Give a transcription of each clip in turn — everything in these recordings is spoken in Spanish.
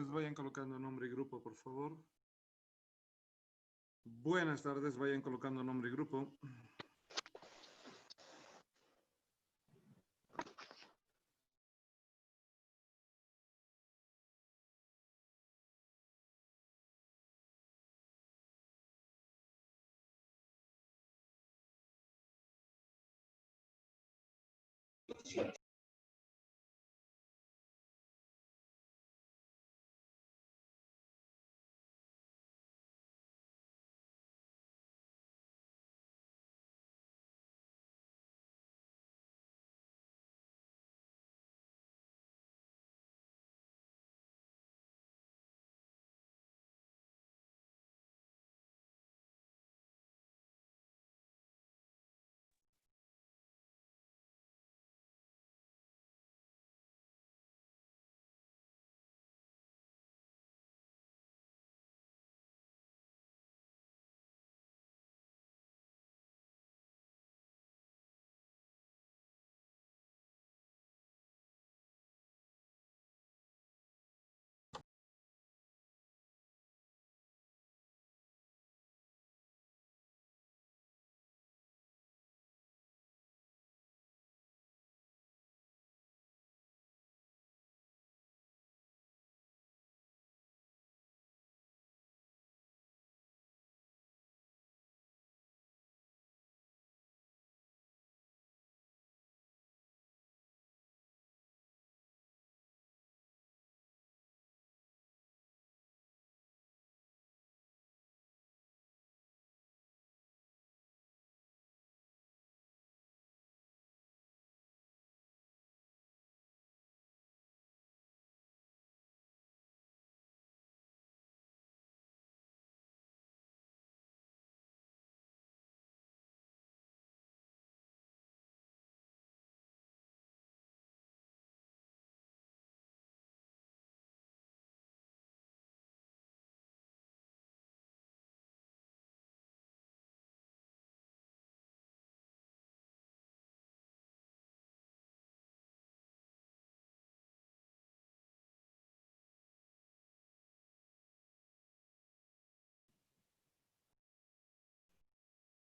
tardes, vayan colocando nombre y grupo, por favor. Buenas tardes, vayan colocando nombre y grupo.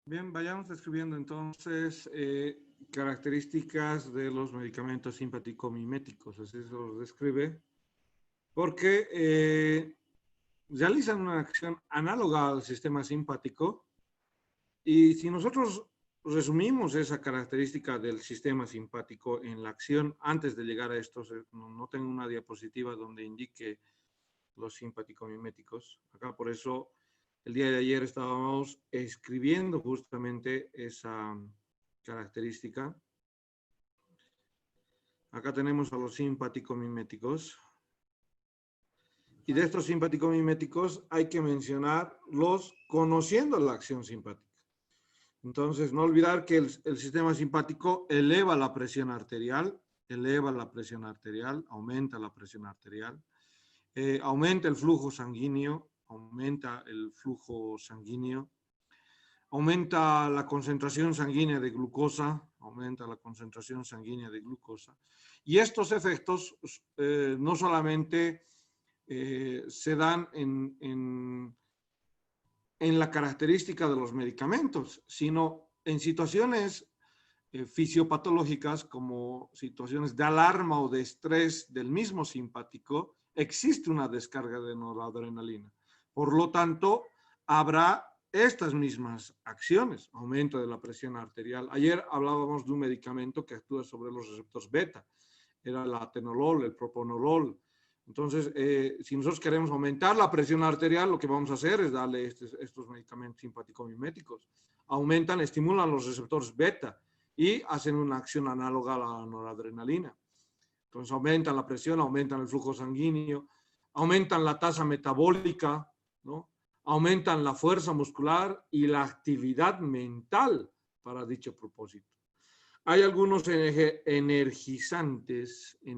Bien, vayamos describiendo entonces características de los medicamentos simpático-miméticos, así se los describe, porque realizan una acción análoga al sistema simpático y si nosotros resumimos esa característica del sistema simpático en la acción antes de llegar a estos, no tengo una diapositiva donde indique los simpático-miméticos, acá por eso el día de ayer estábamos escribiendo justamente esa característica. Acá tenemos a los simpático-miméticos. Y de estos simpático-miméticos hay que mencionar los conociendo la acción simpática. Entonces, no olvidar que el sistema simpático eleva la presión arterial, aumenta la presión arterial, aumenta el flujo sanguíneo, aumenta la concentración sanguínea de glucosa, y estos efectos no solamente se dan en la característica de los medicamentos, sino en situaciones fisiopatológicas como situaciones de alarma o de estrés del mismo simpático, existe una descarga de noradrenalina. Por lo tanto, habrá estas mismas acciones, aumento de la presión arterial. Ayer hablábamos de un medicamento que actúa sobre los receptores beta, era el atenolol, el propanolol. Entonces, si nosotros queremos aumentar la presión arterial, lo que vamos a hacer es darle estos medicamentos simpático-miméticos. Aumentan, estimulan los receptores beta y hacen una acción análoga a la noradrenalina. Entonces, aumentan la presión, aumentan el flujo sanguíneo, aumentan la tasa metabólica, ¿no? Aumentan la fuerza muscular y la actividad mental para dicho propósito. Hay algunos energizantes, si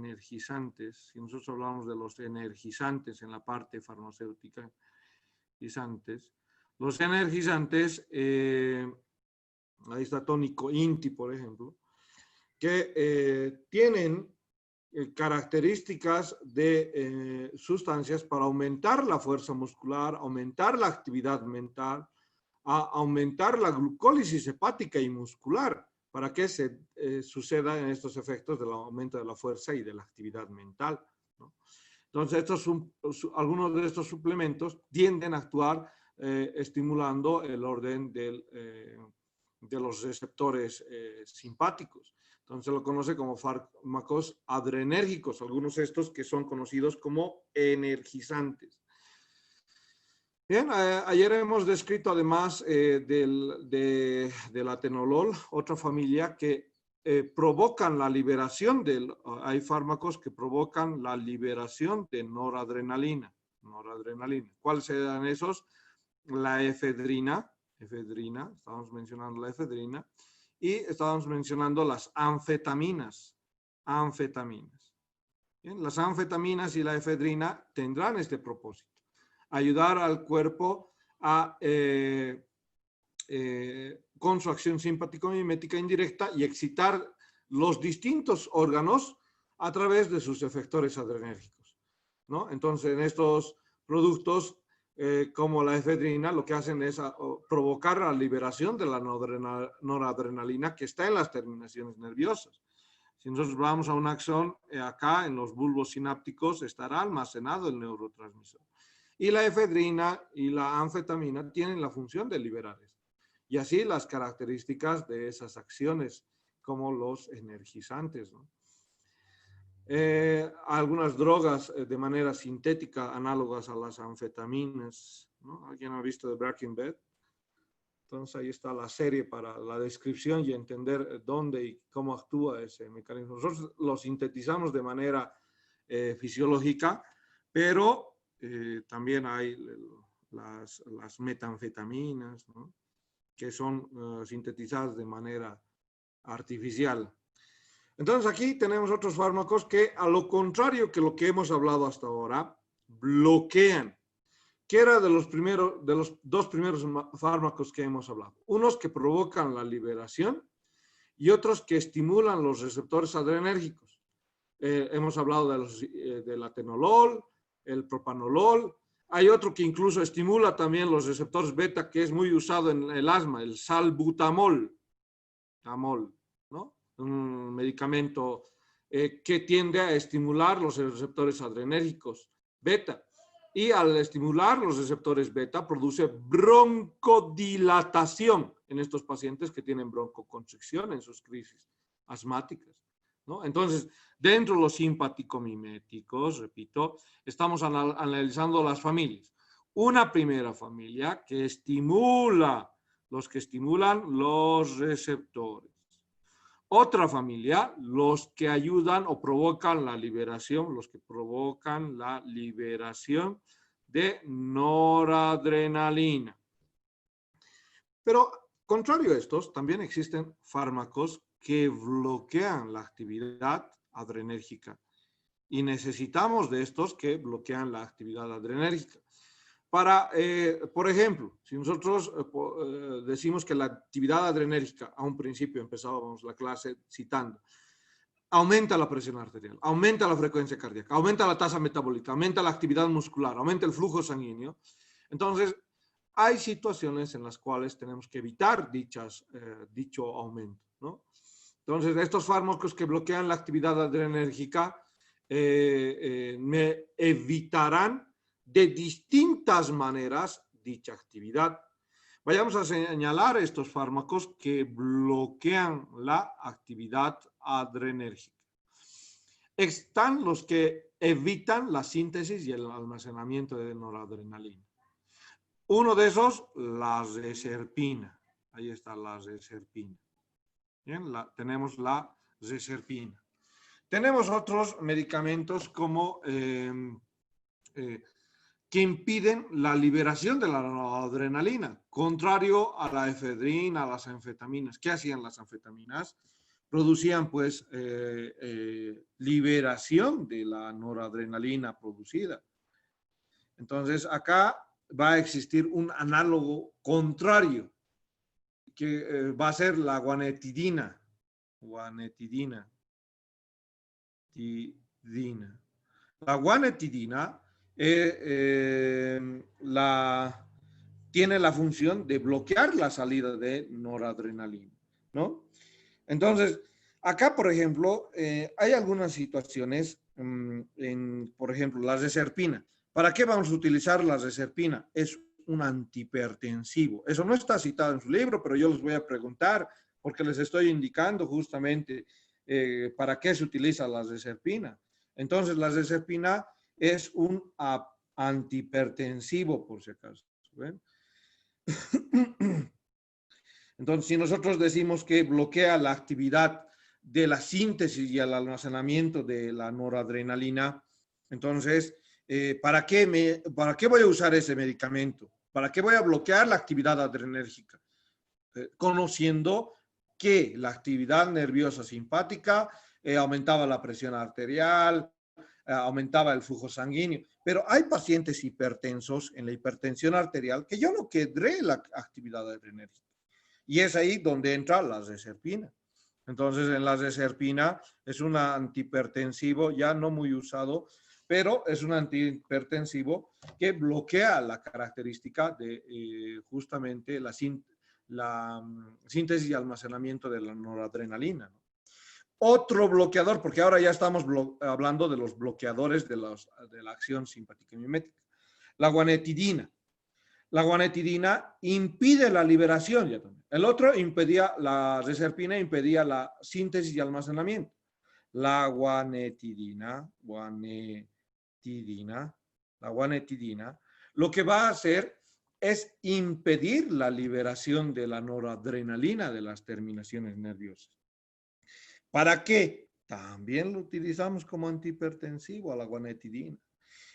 nosotros hablamos de los energizantes en la parte farmacéutica, los energizantes, ahí está tónico INTI, por ejemplo, que tienen características de sustancias para aumentar la fuerza muscular, aumentar la actividad mental, aumentar la glucólisis hepática y muscular, para que suceda en estos efectos del aumento de la fuerza y de la actividad mental, ¿no? Entonces, algunos de estos suplementos tienden a actuar estimulando el orden de los receptores simpáticos. Entonces, se lo conoce como fármacos adrenérgicos, algunos de estos que son conocidos como energizantes. Bien, ayer hemos descrito además del atenolol, otra familia que provocan la liberación hay fármacos que provocan la liberación de noradrenalina. ¿Cuáles serán esos? La efedrina, estábamos mencionando la efedrina, y estábamos mencionando las anfetaminas. Bien, las anfetaminas y la efedrina tendrán este propósito: ayudar al cuerpo con su acción simpático-mimética indirecta y excitar los distintos órganos a través de sus efectores adrenérgicos, ¿no? Entonces, en estos productos, como la efedrina, lo que hacen es provocar la liberación de la noradrenalina que está en las terminaciones nerviosas. Si nosotros vamos a un axón, acá en los bulbos sinápticos estará almacenado el neurotransmisor. Y la efedrina y la anfetamina tienen la función de liberar esto. Y así las características de esas acciones, como los energizantes, ¿no? Algunas drogas de manera sintética análogas a las anfetaminas, ¿no? ¿Alguien ha visto The Breaking Bad? Entonces ahí está la serie para la descripción y entender dónde y cómo actúa ese mecanismo. Nosotros lo sintetizamos de manera fisiológica, pero también hay las metanfetaminas, ¿no? Que son sintetizadas de manera artificial. Entonces aquí tenemos otros fármacos que, a lo contrario que lo que hemos hablado hasta ahora, bloquean. ¿Qué era de los dos primeros fármacos que hemos hablado? Unos que provocan la liberación y otros que estimulan los receptores adrenérgicos. Hemos hablado del atenolol, el propanolol. Hay otro que incluso estimula también los receptores beta, que es muy usado en el asma, el salbutamol, ¿no? Un medicamento que tiende a estimular los receptores adrenérgicos beta. Y al estimular los receptores beta, produce broncodilatación en estos pacientes que tienen broncoconstricción en sus crisis asmáticas, ¿no? Entonces, dentro de los simpático-miméticos, repito, estamos analizando las familias. Una primera familia que estimulan los receptores. Otra familia, los que ayudan o provocan la liberación, de noradrenalina. Pero, contrario a estos, también existen fármacos que bloquean la actividad adrenérgica. Y necesitamos de estos que bloquean la actividad adrenérgica. Por ejemplo, si nosotros decimos que la actividad adrenérgica, a un principio empezábamos la clase citando, aumenta la presión arterial, aumenta la frecuencia cardíaca, aumenta la tasa metabólica, aumenta la actividad muscular, aumenta el flujo sanguíneo. Entonces, hay situaciones en las cuales tenemos que evitar dicho aumento, ¿no? Entonces, estos fármacos que bloquean la actividad adrenérgica me evitarán de distintas maneras dicha actividad. Vayamos a señalar estos fármacos que bloquean la actividad adrenérgica. Están los que evitan la síntesis y el almacenamiento de noradrenalina. Uno de esos, la reserpina. Ahí está la reserpina. Bien, tenemos la reserpina. Tenemos otros medicamentos como que impiden la liberación de la noradrenalina, contrario a la efedrina, a las anfetaminas. ¿Qué hacían las anfetaminas? Producían, pues, liberación de la noradrenalina producida. Entonces, acá va a existir un análogo contrario, que va a ser la guanetidina. guanetidina. La guanetidina tiene la función de bloquear la salida de noradrenalina, ¿no? Entonces, acá, por ejemplo, hay algunas situaciones, por ejemplo, la reserpina. ¿Para qué vamos a utilizar la reserpina? Es un antihipertensivo. Eso no está citado en su libro, pero yo les voy a preguntar porque les estoy indicando justamente para qué se utiliza la reserpina. Entonces, la reserpina es un antihipertensivo, por si acaso. ¿Ven? Entonces, si nosotros decimos que bloquea la actividad de la síntesis y el almacenamiento de la noradrenalina, entonces, ¿para qué voy a usar ese medicamento? ¿Para qué voy a bloquear la actividad adrenérgica? Conociendo que la actividad nerviosa simpática aumentaba la presión arterial, aumentaba el flujo sanguíneo. Pero hay pacientes hipertensos en la hipertensión arterial que yo no querré la actividad adrenérgica. Y es ahí donde entra la reserpina. Entonces, en la reserpina es un antihipertensivo ya no muy usado, pero es un antihipertensivo que bloquea la característica de justamente la síntesis y almacenamiento de la noradrenalina, ¿no? Otro bloqueador, porque ahora ya estamos hablando de los bloqueadores de la acción simpática y mimética. La guanetidina. La guanetidina impide la liberación. Ya también. El otro impedía, la reserpina impedía la síntesis y almacenamiento. La guanetidina, lo que va a hacer es impedir la liberación de la noradrenalina de las terminaciones nerviosas. ¿Para qué? También lo utilizamos como antihipertensivo a la guanetidina.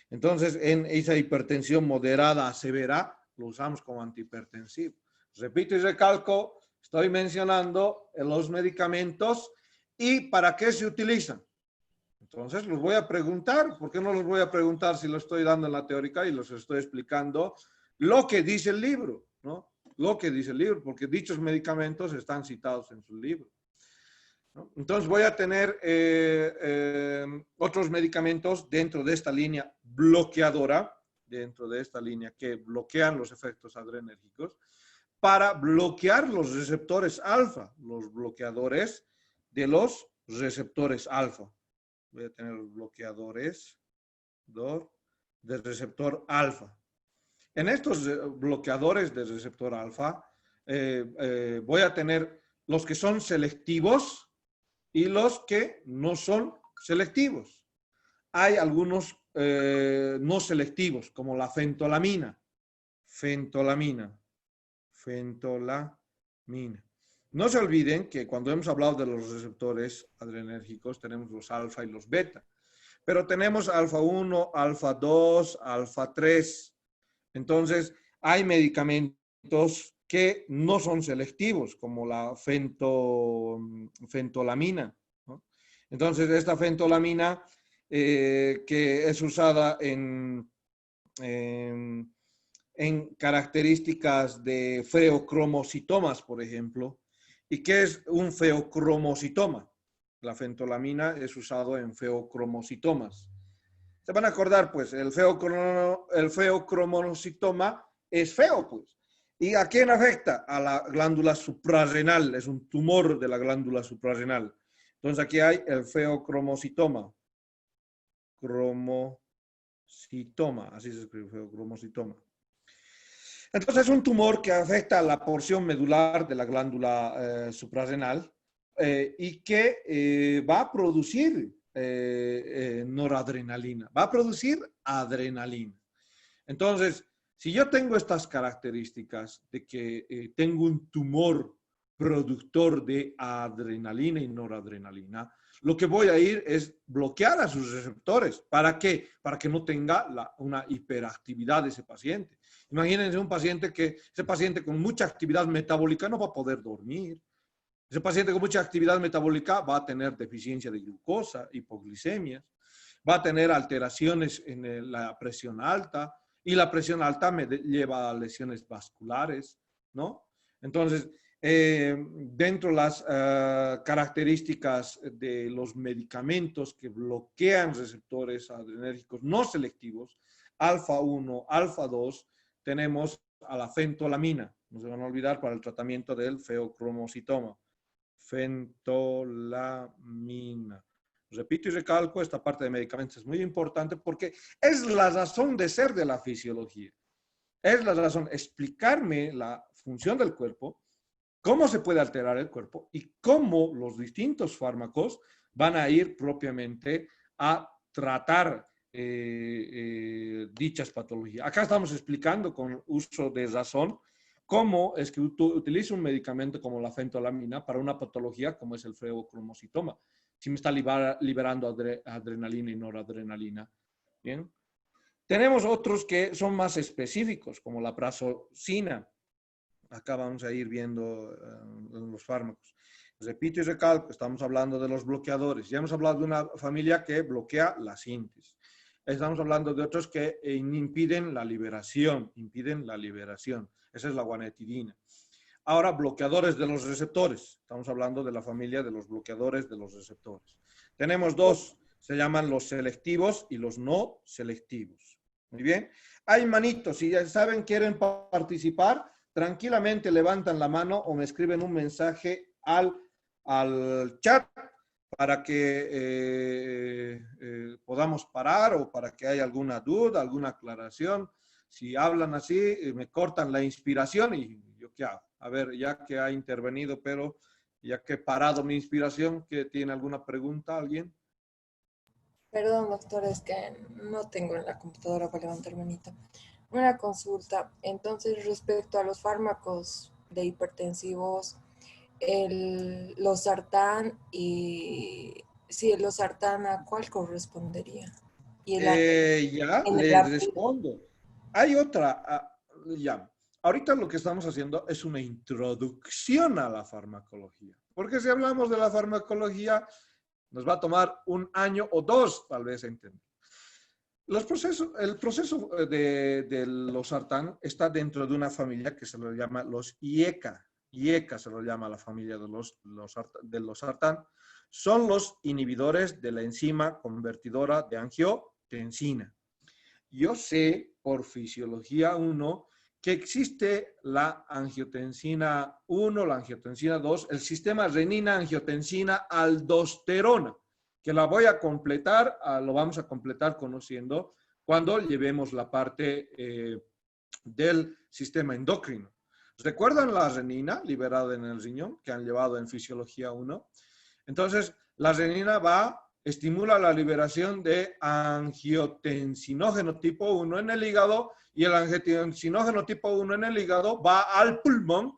Entonces, en esa hipertensión moderada a severa, lo usamos como antihipertensivo. Repito y recalco, estoy mencionando los medicamentos y para qué se utilizan. Entonces, los voy a preguntar. ¿Por qué no los voy a preguntar si lo estoy dando en la teórica y los estoy explicando lo que dice el libro, ¿no? Lo que dice el libro, porque dichos medicamentos están citados en su libro, ¿no? Entonces voy a tener otros medicamentos dentro de esta línea bloqueadora, dentro de esta línea que bloquean los efectos adrenérgicos, para bloquear los receptores alfa, los bloqueadores de los receptores alfa. Voy a tener los bloqueadores del receptor alfa. En estos bloqueadores del receptor alfa, voy a tener los que son selectivos y los que no son selectivos. Hay algunos no selectivos, como la fentolamina. No se olviden que cuando hemos hablado de los receptores adrenérgicos, tenemos los alfa y los beta. Pero tenemos alfa 1, alfa 2, alfa 3. Entonces, hay medicamentos que no son selectivos, como la fentolamina, ¿no? Entonces, esta fentolamina que es usada en características de feocromocitomas, por ejemplo. ¿Y qué es un feocromocitoma? La fentolamina es usado en feocromocitomas. Se van a acordar, pues, el feocromocitoma es feo, pues. ¿Y a quién afecta? A la glándula suprarrenal. Es un tumor de la glándula suprarrenal. Entonces, aquí hay el feocromocitoma. Así se escribe, feocromocitoma. Entonces, es un tumor que afecta a la porción medular de la glándula suprarrenal y que va a producir noradrenalina, va a producir adrenalina. Entonces, si yo tengo estas características de que tengo un tumor productor de adrenalina y noradrenalina, lo que voy a ir es bloquear a sus receptores. ¿Para qué? Para que no tenga una hiperactividad de ese paciente. Imagínense ese paciente con mucha actividad metabólica no va a poder dormir. Ese paciente con mucha actividad metabólica va a tener deficiencia de glucosa, hipoglicemias, va a tener alteraciones en la presión alta, y la presión alta me lleva a lesiones vasculares, ¿no? Entonces, Dentro de las características de los medicamentos que bloquean receptores adrenérgicos no selectivos, alfa 1, alfa 2, tenemos a la fentolamina. No se van a olvidar para el tratamiento del feocromocitoma. Fentolamina. Repito y recalco, esta parte de medicamentos es muy importante porque es la razón de ser de la fisiología. Es la razón, explicarme la función del cuerpo, cómo se puede alterar el cuerpo y cómo los distintos fármacos van a ir propiamente a tratar dichas patologías. Acá estamos explicando con uso de razón cómo es que utilizo un medicamento como la fentolamina para una patología como es el feocromocitoma. Si me está liberando adrenalina y noradrenalina. Bien. Tenemos otros que son más específicos, como la prazosina. Acá vamos a ir viendo los fármacos. Repito y recalco, estamos hablando de los bloqueadores. Ya hemos hablado de una familia que bloquea la síntesis. Estamos hablando de otros que impiden la liberación. Esa es la guanetidina. Ahora, bloqueadores de los receptores. Estamos hablando de la familia de los bloqueadores de los receptores. Tenemos dos, se llaman los selectivos y los no selectivos. Muy bien. Hay manitos, si ya saben, quieren participar, tranquilamente levantan la mano o me escriben un mensaje al chat para que podamos parar o para que haya alguna duda, alguna aclaración. Si hablan así, me cortan la inspiración y yo qué hago. A ver, ya que ha intervenido, pero ya que he parado mi inspiración, ¿que tiene alguna pregunta alguien? Perdón, doctor, es que no tengo en la computadora para levantar manito. Una consulta. Entonces, respecto a los fármacos de hipertensivos, los sartán y si el losartán, ¿a cuál correspondería? Y Ya en el les respondo. Hay otra, ya. Ahorita lo que estamos haciendo es una introducción a la farmacología. Porque si hablamos de la farmacología, nos va a tomar un año o dos, tal vez, entender. El proceso de losartán está dentro de una familia que se lo llama los IECA. IECA se lo llama la familia de losartán. Son los inhibidores de la enzima convertidora de angiotensina. Yo sé por fisiología 1 que existe la angiotensina 1, la angiotensina 2, el sistema renina-angiotensina-aldosterona, que la voy a completar, lo vamos a completar conociendo cuando llevemos la parte del sistema endocrino. ¿Recuerdan la renina liberada en el riñón que han llevado en fisiología 1? Entonces, la renina estimula la liberación de angiotensinógeno tipo 1 en el hígado y el angiotensinógeno tipo 1 en el hígado va al pulmón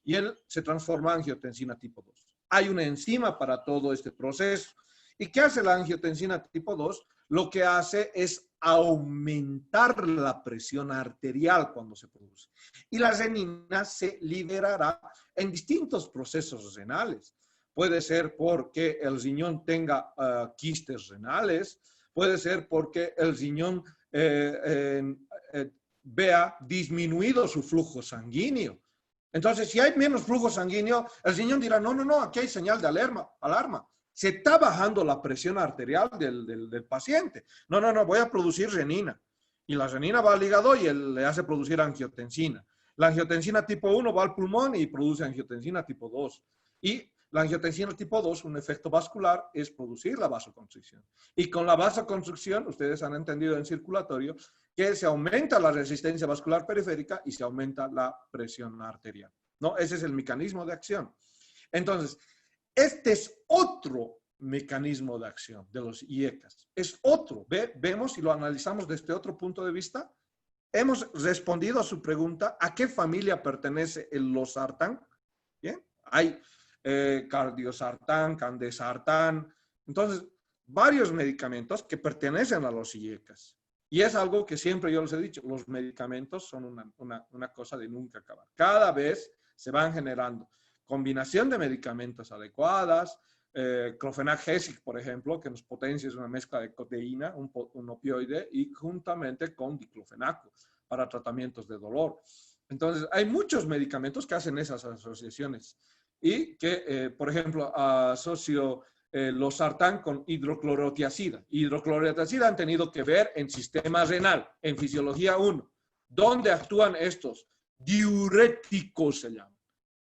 y él se transforma en angiotensina tipo 2. Hay una enzima para todo este proceso. ¿Y qué hace la angiotensina tipo 2? Lo que hace es aumentar la presión arterial cuando se produce. Y la renina se liberará en distintos procesos renales. Puede ser porque el riñón tenga quistes renales, puede ser porque el riñón vea disminuido su flujo sanguíneo. Entonces, si hay menos flujo sanguíneo, el riñón dirá, no, aquí hay señal de alarma. Se está bajando la presión arterial del paciente. No, voy a producir renina. Y la renina va al hígado y le hace producir angiotensina. La angiotensina tipo 1 va al pulmón y produce angiotensina tipo 2. Y la angiotensina tipo 2, un efecto vascular, es producir la vasoconstricción. Y con la vasoconstricción, ustedes han entendido en circulatorio, que se aumenta la resistencia vascular periférica y se aumenta la presión arterial. ¿No? Ese es el mecanismo de acción. Entonces, este es otro mecanismo de acción de los IECAS. Es otro. Vemos y lo analizamos desde otro punto de vista. Hemos respondido a su pregunta, ¿a qué familia pertenece el losartán? Bien, hay cardiosartán, candesartán. Entonces, varios medicamentos que pertenecen a los IECAS. Y es algo que siempre yo les he dicho, los medicamentos son una cosa de nunca acabar. Cada vez se van generando combinación de medicamentos adecuadas, clofenac-gesic, por ejemplo, que nos potencia, es una mezcla de codeína, un opioide, y juntamente con diclofenaco para tratamientos de dolor. Entonces, hay muchos medicamentos que hacen esas asociaciones y que, por ejemplo, asocio losartán con hidroclorotiazida. Hidroclorotiazida han tenido que ver en sistema renal, en fisiología 1. ¿Dónde actúan estos? Diuréticos se llaman.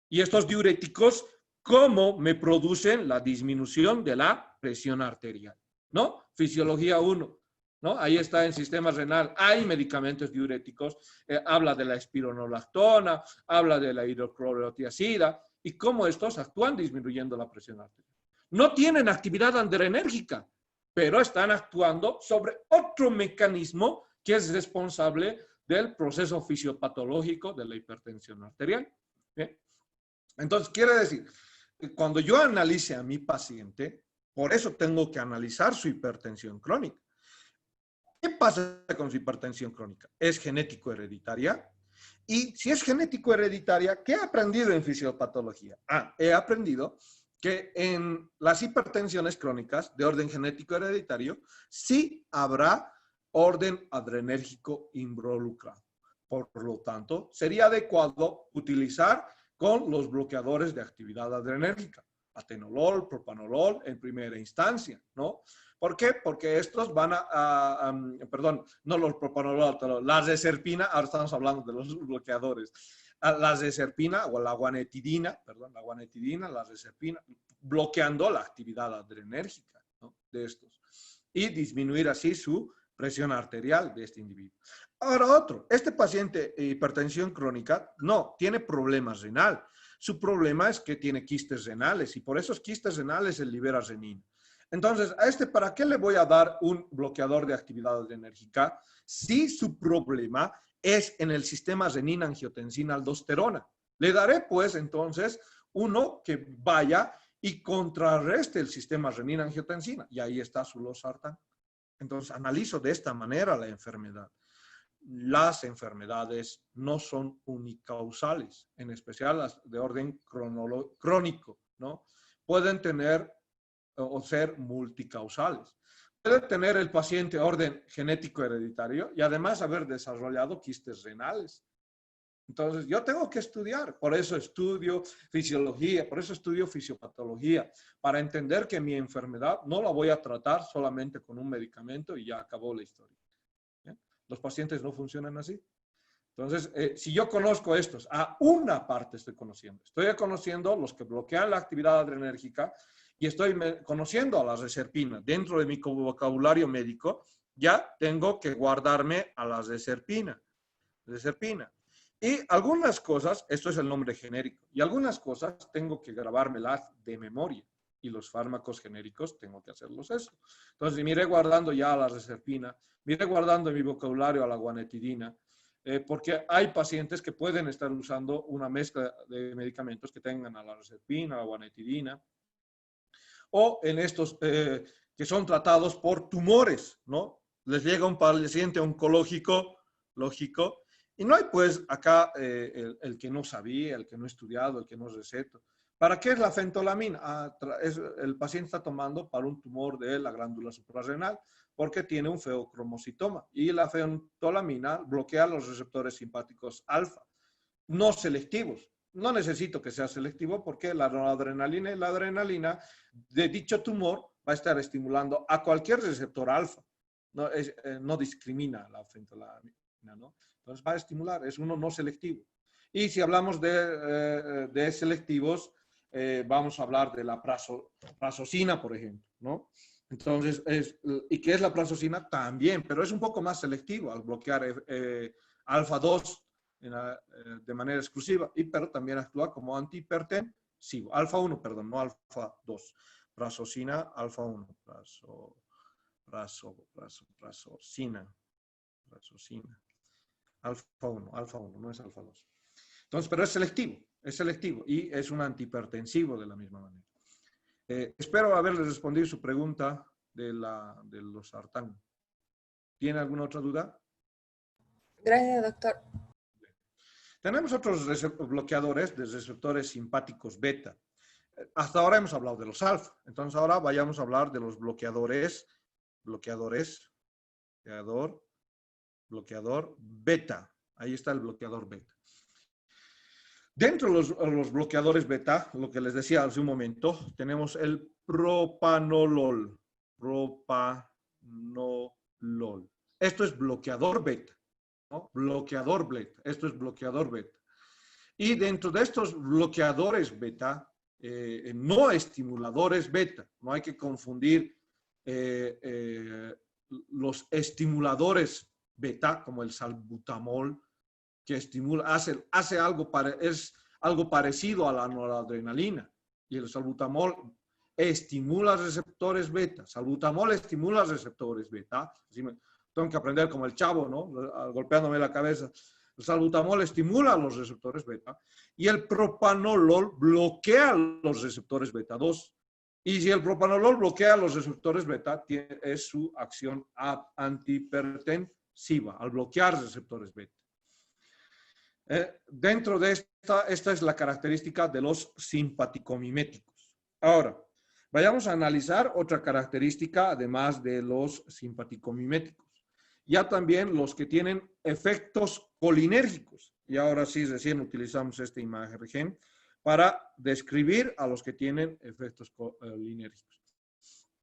Y estos diuréticos, ¿cómo me producen la disminución de la presión arterial? ¿No? Fisiología 1. ¿No? Ahí está en sistema renal. Hay medicamentos diuréticos. Habla de la espironolactona, habla de la hidroclorotiazida y cómo estos actúan disminuyendo la presión arterial. No tienen actividad adrenérgica, pero están actuando sobre otro mecanismo que es responsable del proceso fisiopatológico de la hipertensión arterial. ¿Bien? Entonces, quiere decir que cuando yo analice a mi paciente, por eso tengo que analizar su hipertensión crónica. ¿Qué pasa con su hipertensión crónica? ¿Es genético hereditaria? Y si es genético hereditaria, ¿qué he aprendido en fisiopatología? He aprendido que en las hipertensiones crónicas de orden genético hereditario sí habrá orden adrenérgico involucrado. Por lo tanto, sería adecuado utilizar con los bloqueadores de actividad adrenérgica, atenolol, propanolol en primera instancia, ¿no? ¿Por qué? Porque estos van perdón, no los propanolol, la reserpina, ahora estamos hablando de los bloqueadores, la reserpina o la guanetidina, perdón, la guanetidina, la reserpina, bloqueando la actividad adrenérgica, ¿no?, de estos y disminuir así su presión arterial de este individuo. Ahora otro, este paciente hipertensión crónica no tiene problemas renal. Su problema es que tiene quistes renales y por esos quistes renales él libera renina. Entonces, a este, ¿para qué le voy a dar un bloqueador de actividad adrenérgica si su problema es en el sistema renina-angiotensina-aldosterona? Le daré, pues, entonces, uno que vaya y contrarreste el sistema renina-angiotensina. Y ahí está su losartán. Entonces, analizo de esta manera la enfermedad. Las enfermedades no son unicausales, en especial las de orden crónico, ¿no? Pueden tener o ser multicausales. Puede tener el paciente orden genético hereditario y además haber desarrollado quistes renales. Entonces, yo tengo que estudiar, por eso estudio fisiología, por eso estudio fisiopatología, para entender que mi enfermedad no la voy a tratar solamente con un medicamento y ya acabó la historia. ¿Bien? Los pacientes no funcionan así. Entonces, si yo conozco estos, a una parte estoy conociendo los que bloquean la actividad adrenérgica y estoy conociendo a la reserpina. Dentro de mi vocabulario médico, ya tengo que guardarme a la reserpina. Y algunas cosas, esto es el nombre genérico, y algunas cosas tengo que grabármelas de memoria. Y los fármacos genéricos tengo que hacerlos eso. Entonces, me iré guardando ya a la reserpina, me iré guardando en mi vocabulario a la guanetidina, porque hay pacientes que pueden estar usando una mezcla de medicamentos que tengan a la reserpina, a la guanetidina, o en estos que son tratados por tumores, ¿no? Les llega un paciente oncológico, lógico, y no hay pues acá el que no sabía, el que no ha estudiado, el que no receto. ¿Para qué es la fentolamina? El paciente está tomando para un tumor de la glándula suprarrenal porque tiene un feocromocitoma y la fentolamina bloquea los receptores simpáticos alfa, no selectivos. No necesito que sea selectivo porque la noradrenalina y la adrenalina de dicho tumor va a estar estimulando a cualquier receptor alfa. No discrimina la fentolamina, ¿no? Entonces va a estimular, es uno no selectivo. Y si hablamos de selectivos, vamos a hablar de la prazosina, por ejemplo, ¿no? Entonces, ¿y qué es la prazosina? También, pero es un poco más selectivo al bloquear alfa 2 de manera exclusiva, pero también actúa como antihipertensivo. Alfa 1, perdón, no alfa 2. Prazosina, alfa 1. Prazosina. Alfa 1, no es alfa 2. Entonces, pero es selectivo y es un antihipertensivo de la misma manera. Espero haberles respondido su pregunta de losartán. ¿Tiene alguna otra duda? Gracias, doctor. Tenemos otros bloqueadores de receptores simpáticos beta. Hasta ahora hemos hablado de los alfa. Entonces ahora vayamos a hablar de los bloqueador beta. Ahí está el bloqueador beta. Dentro de los bloqueadores beta, lo que les decía hace un momento, tenemos el propanolol. Propanolol. Esto es bloqueador beta, ¿no? Bloqueador beta. Esto es bloqueador beta. Y dentro de estos bloqueadores beta, no estimuladores beta, no hay que confundir los estimuladores beta, como el salbutamol, que estimula, hace algo, es algo parecido a la noradrenalina. Y el salbutamol estimula receptores beta. Salbutamol estimula receptores beta. Así tengo que aprender como el chavo, ¿no? Golpeándome la cabeza. El salbutamol estimula los receptores beta y el propanolol bloquea los receptores beta 2. Y si el propanolol bloquea los receptores beta, es su acción antihipertensiva, al bloquear receptores beta. Dentro de esta es la característica de los simpaticomiméticos. Ahora, vayamos a analizar otra característica además de los simpaticomiméticos. Ya también los que tienen efectos colinérgicos. Y ahora sí, recién utilizamos esta imagen para describir a los que tienen efectos colinérgicos.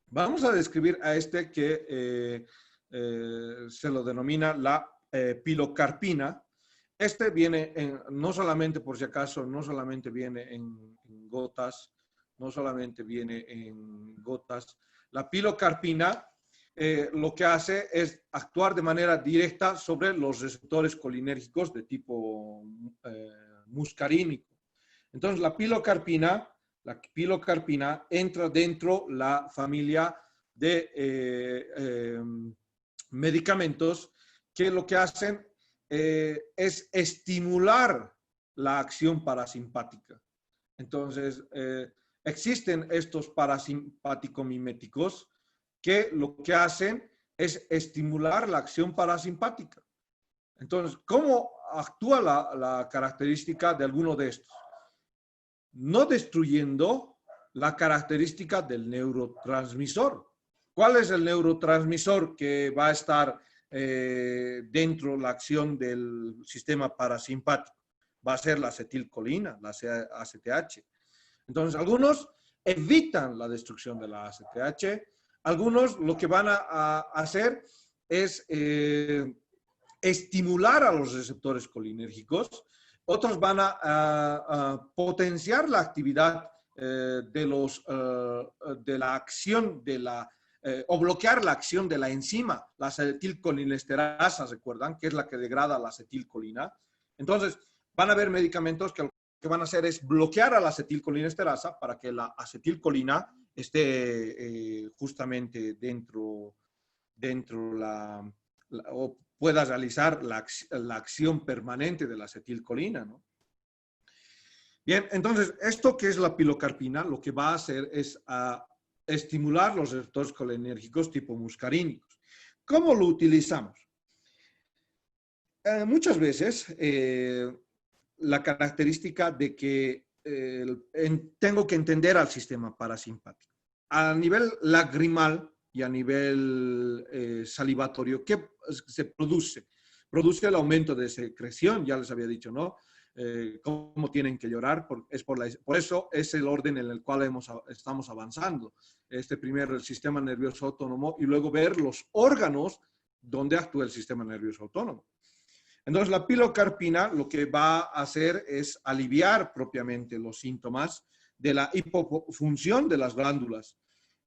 Vamos a describir a este que se lo denomina la pilocarpina. Este viene no solamente, por si acaso, no solamente viene en gotas, no solamente viene en gotas. La pilocarpina lo que hace es actuar de manera directa sobre los receptores colinérgicos de tipo muscarínico. Entonces, la pilocarpina entra dentro la familia de medicamentos que lo que hacen es estimular la acción parasimpática. Entonces, existen estos parasimpático-miméticos que lo que hacen es estimular la acción parasimpática. Entonces, ¿cómo actúa la característica de alguno de estos? No destruyendo la característica del neurotransmisor. ¿Cuál es el neurotransmisor que va a estar dentro de la acción del sistema parasimpático? Va a ser la acetilcolina, la ACTH. Entonces, algunos evitan la destrucción de la ACTH. Algunos lo que van a hacer es estimular a los receptores colinérgicos. Otros van a potenciar la actividad de la acción de la o bloquear la acción de la enzima, la acetilcolinesterasa, ¿recuerdan? Que es la que degrada la acetilcolina. Entonces, van a haber medicamentos que lo que van a hacer es bloquear a la acetilcolinesterasa para que la acetilcolina esté justamente dentro o pueda realizar la acción permanente de la acetilcolina, ¿no? Bien, entonces, esto que es la pilocarpina, lo que va a hacer es estimular los receptores colinérgicos tipo muscarínicos. ¿Cómo lo utilizamos? Muchas veces la característica de que tengo que entender al sistema parasimpático. A nivel lagrimal y a nivel salivatorio, ¿qué se produce? Produce el aumento de secreción, ya les había dicho, ¿no? Cómo tienen que llorar, por eso es el orden en el cual estamos avanzando. Primero el sistema nervioso autónomo y luego ver los órganos donde actúa el sistema nervioso autónomo. Entonces, la pilocarpina lo que va a hacer es aliviar propiamente los síntomas de la hipofunción de las glándulas.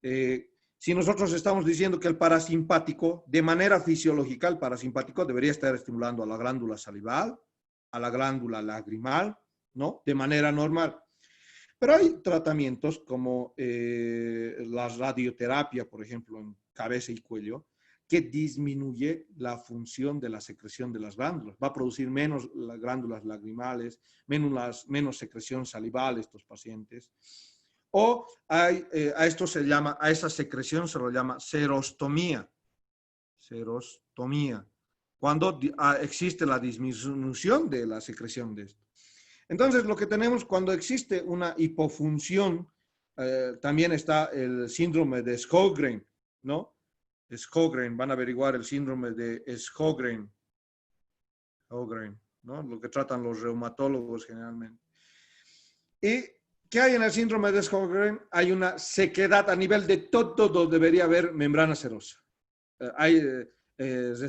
Si nosotros estamos diciendo que el parasimpático, de manera fisiológica, el parasimpático debería estar estimulando a la glándula salival, a la glándula lagrimal, ¿no? De manera normal. Pero hay tratamientos como la radioterapia, por ejemplo, en cabeza y cuello, que disminuye la función de la secreción de las glándulas. Va a producir menos las glándulas lagrimales, menos secreción salival estos pacientes. O a esa secreción se lo llama serostomía. Serostomía. Cuando existe la disminución de la secreción de esto. Entonces, lo que tenemos cuando existe una hipofunción, también está el síndrome de Sjögren, ¿no? Sjögren, van a averiguar el síndrome de Sjögren, ¿no? Lo que tratan los reumatólogos generalmente. ¿Y qué hay en el síndrome de Sjögren? Hay una sequedad a nivel de todo, debería haber membrana serosa. Hay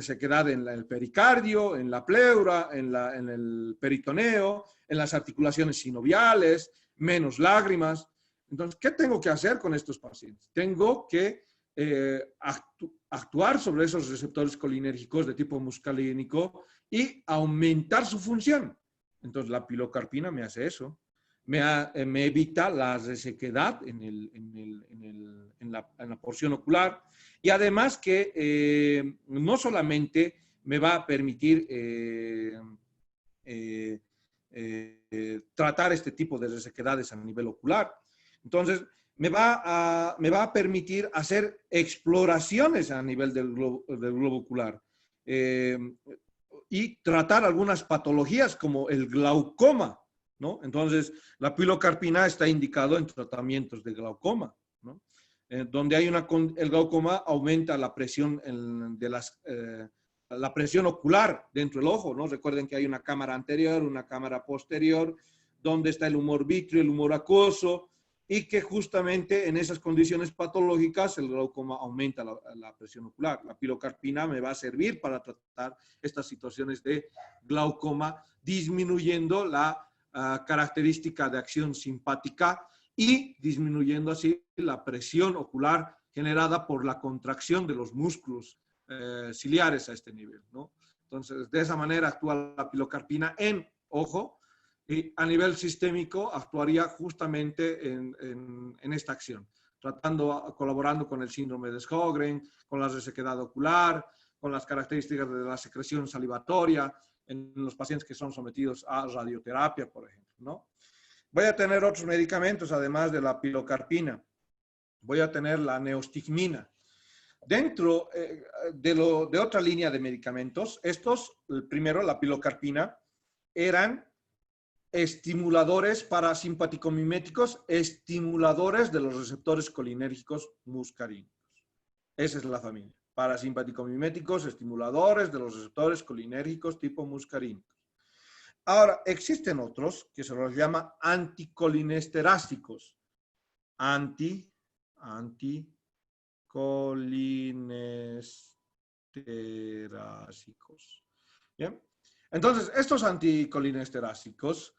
sequedad en el pericardio, en la pleura, en el peritoneo, en las articulaciones sinoviales, menos lágrimas. Entonces, ¿qué tengo que hacer con estos pacientes? Tengo que actuar sobre esos receptores colinérgicos de tipo muscarínico y aumentar su función. Entonces, la pilocarpina me hace eso. Me evita la resequedad en la porción ocular y además que no solamente me va a permitir tratar este tipo de resequedades a nivel ocular. Entonces, me va a permitir hacer exploraciones a nivel del globo ocular y tratar algunas patologías como el glaucoma, ¿no? Entonces, la pilocarpina está indicado en tratamientos de glaucoma, ¿no? Donde hay el glaucoma aumenta la presión la presión ocular dentro del ojo, ¿no? Recuerden que hay una cámara anterior, una cámara posterior, donde está el humor vítreo, el humor acuoso, y que justamente en esas condiciones patológicas el glaucoma aumenta la presión ocular. La pilocarpina me va a servir para tratar estas situaciones de glaucoma, disminuyendo la característica de acción simpática y disminuyendo así la presión ocular generada por la contracción de los músculos ciliares a este nivel, ¿no? Entonces, de esa manera actúa la pilocarpina en ojo y a nivel sistémico actuaría justamente en esta acción, colaborando con el síndrome de Sjögren, con la resequedad ocular, con las características de la secreción salivatoria en los pacientes que son sometidos a radioterapia, por ejemplo, ¿no? Voy a tener otros medicamentos, además de la pilocarpina. Voy a tener la neostigmina. Dentro de otra línea de medicamentos, primero la pilocarpina, eran estimuladores parasimpaticomiméticos, estimuladores de los receptores colinérgicos muscarínicos. Esa es la familia. Parasimpaticomiméticos, estimuladores de los receptores colinérgicos tipo muscarínicos. Ahora, existen otros que se los llama anticolinesterásticos. Anticolinesterásicos. ¿Bien? Entonces, estos anticolinesterásicos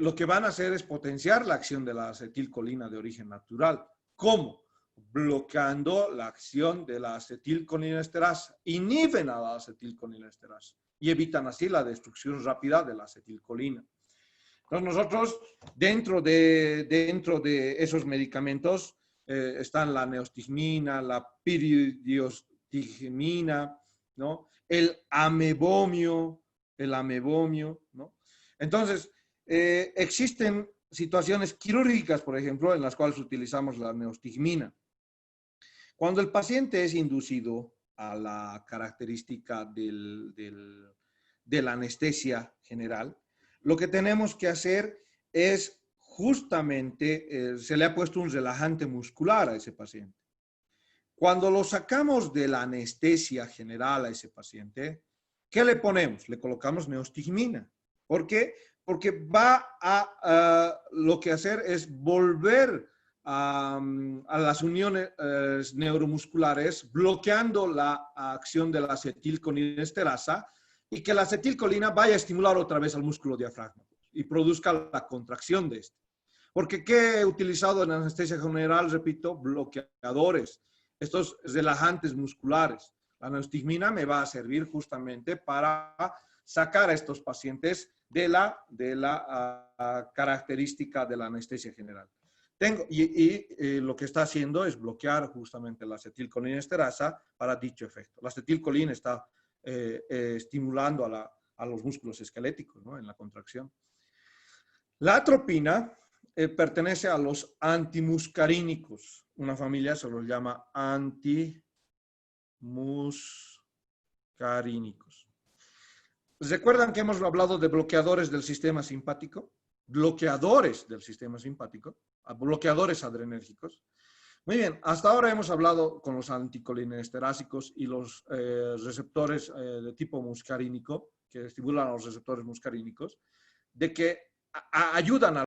lo que van a hacer es potenciar la acción de la acetilcolina de origen natural. ¿Cómo? Bloqueando la acción de la acetilcolinesterasa. Inhiben a la acetilcolinesterasa y evitan así la destrucción rápida de la acetilcolina. Entonces, nosotros, dentro de esos medicamentos, están la neostigmina, la piridostigmina, ¿no? El amebomio, ¿no? Entonces, existen situaciones quirúrgicas, por ejemplo, en las cuales utilizamos la neostigmina. Cuando el paciente es inducido a la característica de la anestesia general, lo que tenemos que hacer es justamente, se le ha puesto un relajante muscular a ese paciente. Cuando lo sacamos de la anestesia general a ese paciente, ¿qué le ponemos? Le colocamos neostigmina. ¿Por qué? Porque lo que hacer es volver a las uniones neuromusculares, bloqueando la acción de la acetilcolinesterasa y que la acetilcolina vaya a estimular otra vez al músculo diafragmático y produzca la contracción de este. Porque ¿qué he utilizado en anestesia general? Repito, bloqueadores, estos relajantes musculares. La neostigmina me va a servir justamente para sacar a estos pacientes de la característica de la anestesia general. Lo que está haciendo es bloquear justamente la acetilcolinesterasa para dicho efecto. La acetilcolina está estimulando a los músculos esqueléticos, ¿no? En la contracción. La atropina pertenece a los antimuscarínicos. Una familia se los llama antimuscarínicos. ¿Recuerdan que hemos hablado de bloqueadores del sistema simpático? Bloqueadores del sistema simpático, bloqueadores adrenérgicos. Muy bien, hasta ahora hemos hablado con los anticolinesterásicos y los receptores de tipo muscarínico, que estimulan a los receptores muscarínicos, de que ayudan a